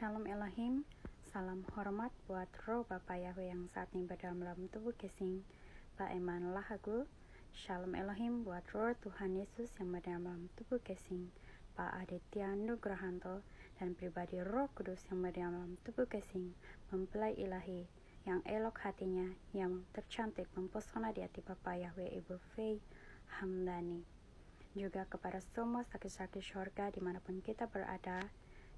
Shalom Elohim, salam hormat buat roh Bapa Yahweh yang saat ini berdalam dalam tubuh Kesing, Pak Eman Lahagu. Shalom Elohim buat roh Tuhan Yesus yang berdalam dalam tubuh Kesing, Pak Aditya Nugrahanto, dan pribadi roh kudus yang berdalam dalam tubuh Kesing, mempelai ilahi, yang elok hatinya, yang tercantik mempesona di hati Bapa Yahweh Ibu Faye Hamdani. Juga kepada semua saksi-saksi syurga dimanapun kita berada,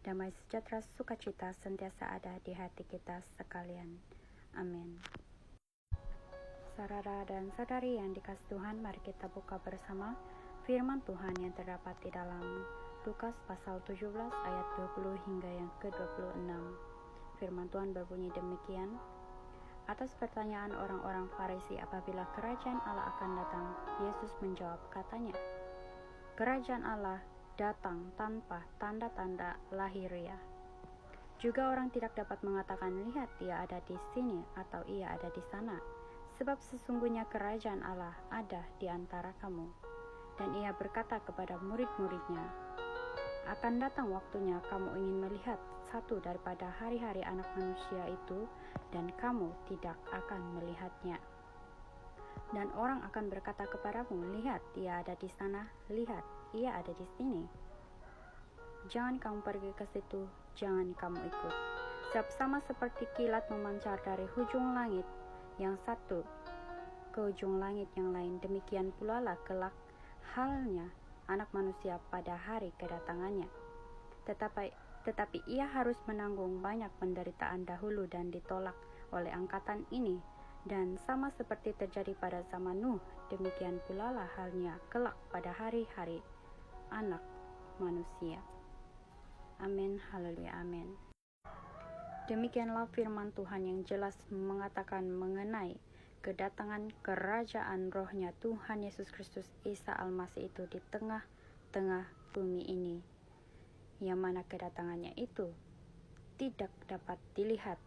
damai sejahtera sukacita sentiasa ada di hati kita sekalian. Amin. Saudara dan saudari yang dikasihi Tuhan, mari kita buka bersama firman Tuhan yang terdapat di dalam Lukas pasal 17 ayat 20 hingga yang ke-26. Firman Tuhan berbunyi demikian. Atas pertanyaan orang-orang Farisi apabila kerajaan Allah akan datang, Yesus menjawab katanya, kerajaan Allah datang tanpa tanda-tanda lahiriah. Juga orang tidak dapat mengatakan, lihat dia ada di sini atau ia ada di sana, sebab sesungguhnya kerajaan Allah ada di antara kamu. Dan ia berkata kepada murid-muridnya, akan datang waktunya kamu ingin melihat satu daripada hari-hari anak manusia itu, dan kamu tidak akan melihatnya. Dan orang akan berkata kepadamu, lihat dia ada di sana, lihat ia ada di sini. Jangan kamu pergi ke situ, jangan kamu ikut. Sebab sama seperti kilat memancar dari ujung langit yang satu ke ujung langit yang lain, demikian pula lah kelak halnya anak manusia pada hari kedatangannya. Tetapi ia harus menanggung banyak penderitaan dahulu dan ditolak oleh angkatan ini. Dan sama seperti terjadi pada zaman Nuh, demikian pula lah halnya kelak pada hari-hari anak manusia. Amin, haleluya, amin. Demikianlah firman Tuhan yang jelas mengatakan mengenai kedatangan kerajaan rohnya Tuhan Yesus Kristus Isa Al-Masih itu di tengah-tengah bumi ini, yang mana kedatangannya itu tidak dapat dilihat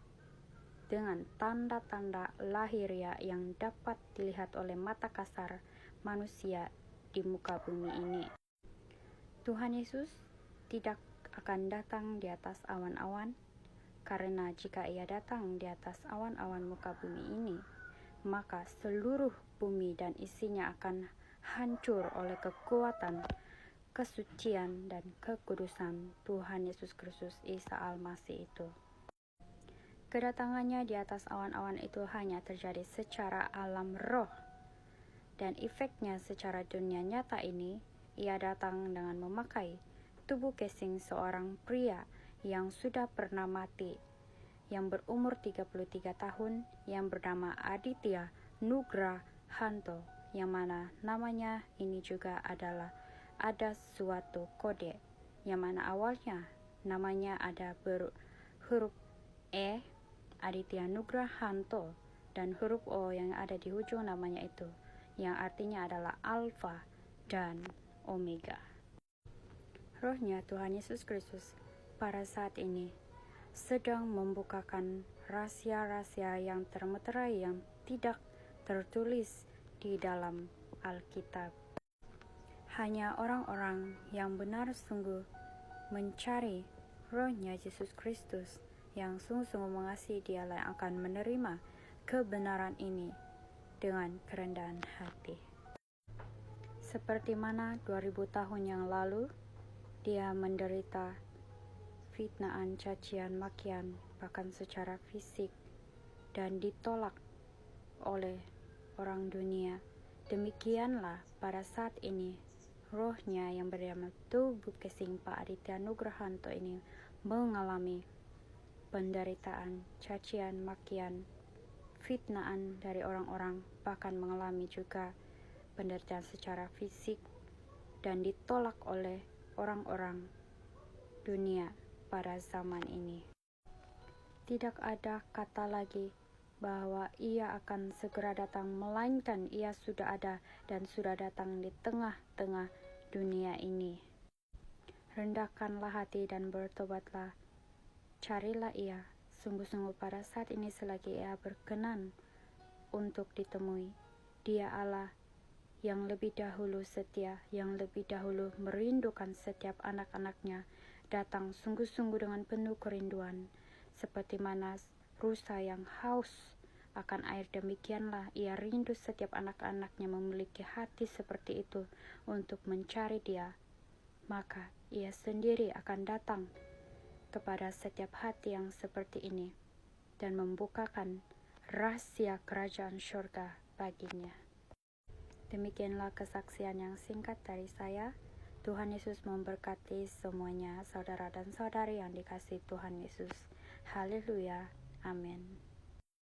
dengan tanda-tanda lahiriah yang dapat dilihat oleh mata kasar manusia di muka bumi ini. Tuhan Yesus tidak akan datang di atas awan-awan, karena jika ia datang di atas awan-awan muka bumi ini, maka seluruh bumi dan isinya akan hancur oleh kekuatan, kesucian, dan kekudusan Tuhan Yesus Kristus Isa Al-Masih itu. Kedatangannya di atas awan-awan itu hanya terjadi secara alam roh, dan efeknya secara dunia nyata ini, ia datang dengan memakai tubuh Kesing seorang pria yang sudah pernah mati, yang berumur 33 tahun, yang bernama Aditya Nugrahanto, yang mana namanya ini juga adalah ada suatu kode, yang mana awalnya namanya ada huruf E, Aditya Nugrahanto, dan huruf O yang ada di ujung namanya itu, yang artinya adalah Alfa dan Omega. Rohnya Tuhan Yesus Kristus pada saat ini sedang membukakan rahasia-rahasia yang termeterai yang tidak tertulis di dalam Alkitab. Hanya orang-orang yang benar sungguh mencari rohnya Yesus Kristus, yang sungguh-sungguh mengasihi Dialah yang akan menerima kebenaran ini dengan kerendahan hati. Seperti mana 2000 tahun yang lalu dia menderita fitnaan, cacian, makian, bahkan secara fisik, dan ditolak oleh orang dunia. Demikianlah pada saat ini rohnya yang bernama tubuh Kesing Pak Aditya Nugrahanto ini mengalami penderitaan, cacian, makian, fitnaan dari orang-orang, bahkan mengalami juga penderitaan secara fisik, dan ditolak oleh orang-orang dunia pada zaman ini. Tidak ada kata lagi bahwa ia akan segera datang, melainkan ia sudah ada dan sudah datang di tengah-tengah dunia ini. Rendahkanlah hati dan bertobatlah. Carilah ia sungguh-sungguh pada saat ini selagi ia berkenan untuk ditemui. Dia Allah yang lebih dahulu setia, yang lebih dahulu merindukan setiap anak-anaknya, datang sungguh-sungguh dengan penuh kerinduan, seperti mana rusa yang haus akan air, demikianlah ia rindu setiap anak-anaknya memiliki hati seperti itu untuk mencari Dia. Maka ia sendiri akan datang kepada setiap hati yang seperti ini dan membukakan rahasia kerajaan surga baginya. Demikianlah kesaksian yang singkat dari saya. Tuhan Yesus memberkati semuanya, saudara dan saudari yang dikasihi Tuhan Yesus. Haleluya. Amin.